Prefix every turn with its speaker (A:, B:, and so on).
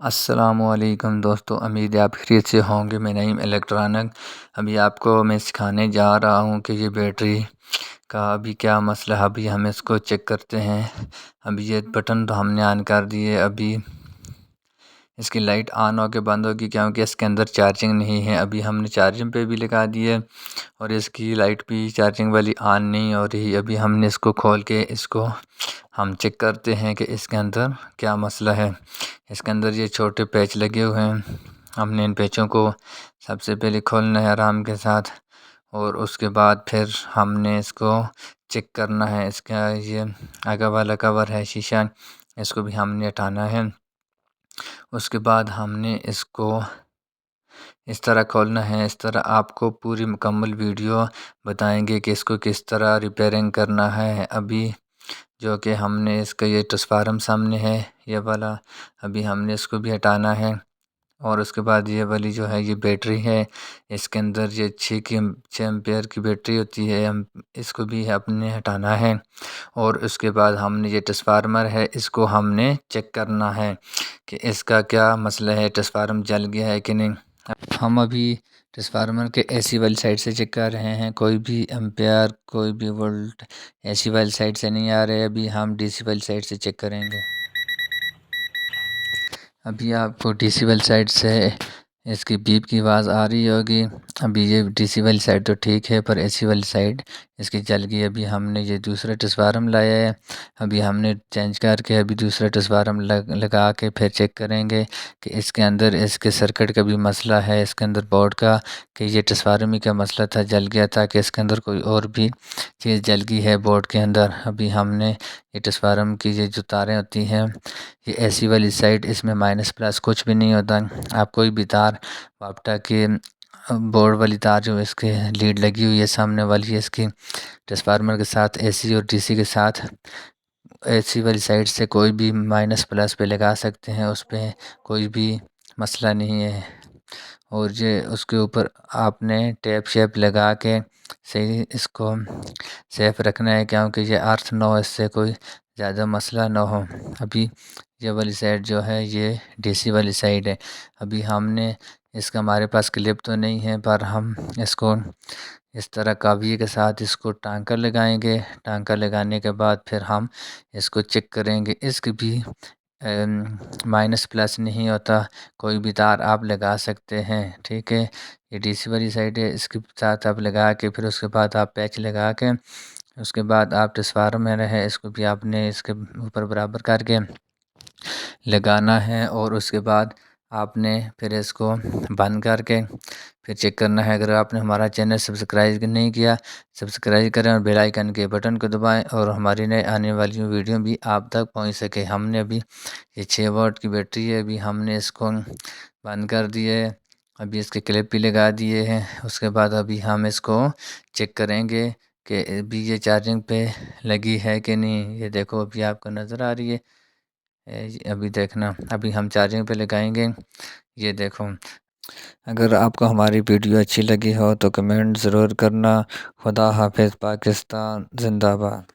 A: السلام علیکم دوستو، امید ہے آپ خیریت سے ہوں گے۔ میں نعیم الیکٹرانک ابھی آپ کو میں سکھانے جا رہا ہوں کہ یہ بیٹری کا ابھی کیا مسئلہ ہے۔ ابھی ہم اس کو چیک کرتے ہیں۔ ابھی یہ بٹن تو ہم نے آن کر دیے، ابھی اس کی لائٹ آن ہو کے بند ہوگی کیونکہ اس کے اندر چارجنگ نہیں ہے۔ ابھی ہم نے چارجنگ پہ بھی لگا دی ہے اور اس کی لائٹ بھی چارجنگ والی آن نہیں ہو رہی۔ ابھی ہم نے اس کو کھول کے اس کو ہم چیک کرتے ہیں کہ اس کے اندر کیا مسئلہ ہے۔ اس کے اندر یہ چھوٹے پیچ لگے ہوئے ہیں، ہم نے ان پیچوں کو سب سے پہلے کھولنا ہے آرام کے ساتھ، اور اس کے بعد پھر ہم نے اس کو چیک کرنا ہے۔ اس کا یہ آگے والا کور ہے شیشہ، اس کو بھی ہم نے ہٹانا ہے۔ اس کے بعد ہم نے اس کو اس طرح کھولنا ہے۔ اس طرح آپ کو پوری مکمل ویڈیو بتائیں گے کہ اس کو کس طرح ریپیئرنگ کرنا ہے۔ ابھی جو کہ ہم نے اس کا یہ ٹرانسفارم سامنے ہے یہ والا، ابھی ہم نے اس کو بھی ہٹانا ہے۔ اور اس کے بعد یہ والی جو ہے یہ بیٹری ہے، اس کے اندر یہ 6 ایمپیئر کی بیٹری ہوتی ہے، ہم اس کو بھی اپنے ہٹانا ہے۔ اور اس کے بعد ہم نے یہ ٹرانسفارمر ہے، اس کو ہم نے چیک کرنا ہے کہ اس کا کیا مسئلہ ہے، ٹرانسفارمر جل گیا ہے کہ نہیں۔ ہم ابھی ٹرانسفارمر کے اے سی والی سائڈ سے چیک کر رہے ہیں، کوئی بھی ایمپیئر کوئی بھی وولٹ اے سی والی سائڈ سے نہیں آ رہے۔ ابھی ہم ڈی سی والی سائڈ سے چیک کریں گے۔ ابھی آپ کو ڈی سی والی سائڈ سے اس کی بیپ کی آواز آ رہی ہوگی۔ ابھی یہ ڈی سی والی سائڈ تو ٹھیک ہے، پر اے سی والی سائڈ اس کی جل گئی۔ ابھی ہم نے یہ دوسرا ٹرانسفارمر لایا ہے، ابھی ہم نے چینج کر کے ابھی دوسرا ٹرانسفارمر لگا کے پھر چیک کریں گے کہ اس کے اندر اس کے سرکٹ کا بھی مسئلہ ہے، اس کے اندر بورڈ کا، کہ یہ ٹرانسفارمر کا مسئلہ تھا، جل گیا تھا کہ اس کے اندر کوئی اور بھی چیز جل گئی ہے بورڈ کے اندر۔ ابھی ہم نے یہ ٹرانسفارمر کی یہ جو تاریں ہوتی ہیں، یہ اے سی والی سائڈ اس میں مائنس پلس کچھ بھی نہیں ہوتا۔ آپ کوئی بھی تار واپٹا کے بورڈ والی تار جو اس کے لیڈ لگی ہوئی ہے سامنے والی، اس کی ٹرانسفارمر کے ساتھ اے سی اور ڈی سی کے ساتھ اے سی والی سائڈ سے کوئی بھی مائنس پلس پہ لگا سکتے ہیں، اس پہ کوئی بھی مسئلہ نہیں ہے۔ اور یہ اس کے اوپر آپ نے ٹیپ شیپ لگا کے صحیح اس کو سیف رکھنا ہے کیونکہ یہ ارتھ نہ ہو، اس سے کوئی زیادہ مسئلہ نہ ہو۔ ابھی یہ والی سائڈ جو ہے یہ ڈی سی والی سائڈ ہے۔ ابھی ہم نے اس کا ہمارے پاس کلپ تو نہیں ہے، پر ہم اس کو اس طرح کاویہ کے ساتھ اس کو ٹانکا لگائیں گے۔ ٹانکا لگانے کے بعد پھر ہم اس کو چیک کریں گے۔ اس کی بھی مائنس پلس نہیں ہوتا، کوئی بھی تار آپ لگا سکتے ہیں، ٹھیک ہے۔ یہ ڈی سی والی سائڈ ہے، اس کے ساتھ آپ لگا کے پھر اس کے بعد آپ پیچ لگا کے اس کے بعد آپ ٹرانسفارمر ہے اس کو بھی آپ نے اس کے اوپر برابر کر کے لگانا ہے، اور اس کے بعد آپ نے پھر اس کو بند کر کے پھر چیک کرنا ہے۔ اگر آپ نے ہمارا چینل سبسکرائب نہیں کیا، سبسکرائب کریں اور بیل آئیکن کے بٹن کو دبائیں، اور ہماری نئے آنے والی ویڈیو بھی آپ تک پہنچ سکے۔ ہم نے ابھی یہ 6 واٹ کی بیٹری ہے، ابھی ہم نے اس کو بند کر دیا ہے، ابھی اس کے کلپ بھی لگا دیے ہیں۔ اس کے بعد ابھی ہم اس کو چیک کریں گے کہ ابھی یہ چارجنگ پہ لگی ہے کہ نہیں۔ یہ دیکھو ابھی آپ کو نظر آ رہی ہے، ابھی دیکھنا، ابھی ہم چارجنگ پہ لگائیں گے۔ یہ دیکھو، اگر آپ کو ہماری ویڈیو اچھی لگی ہو تو کمنٹ ضرور کرنا۔ خدا حافظ، پاکستان زندہ باد۔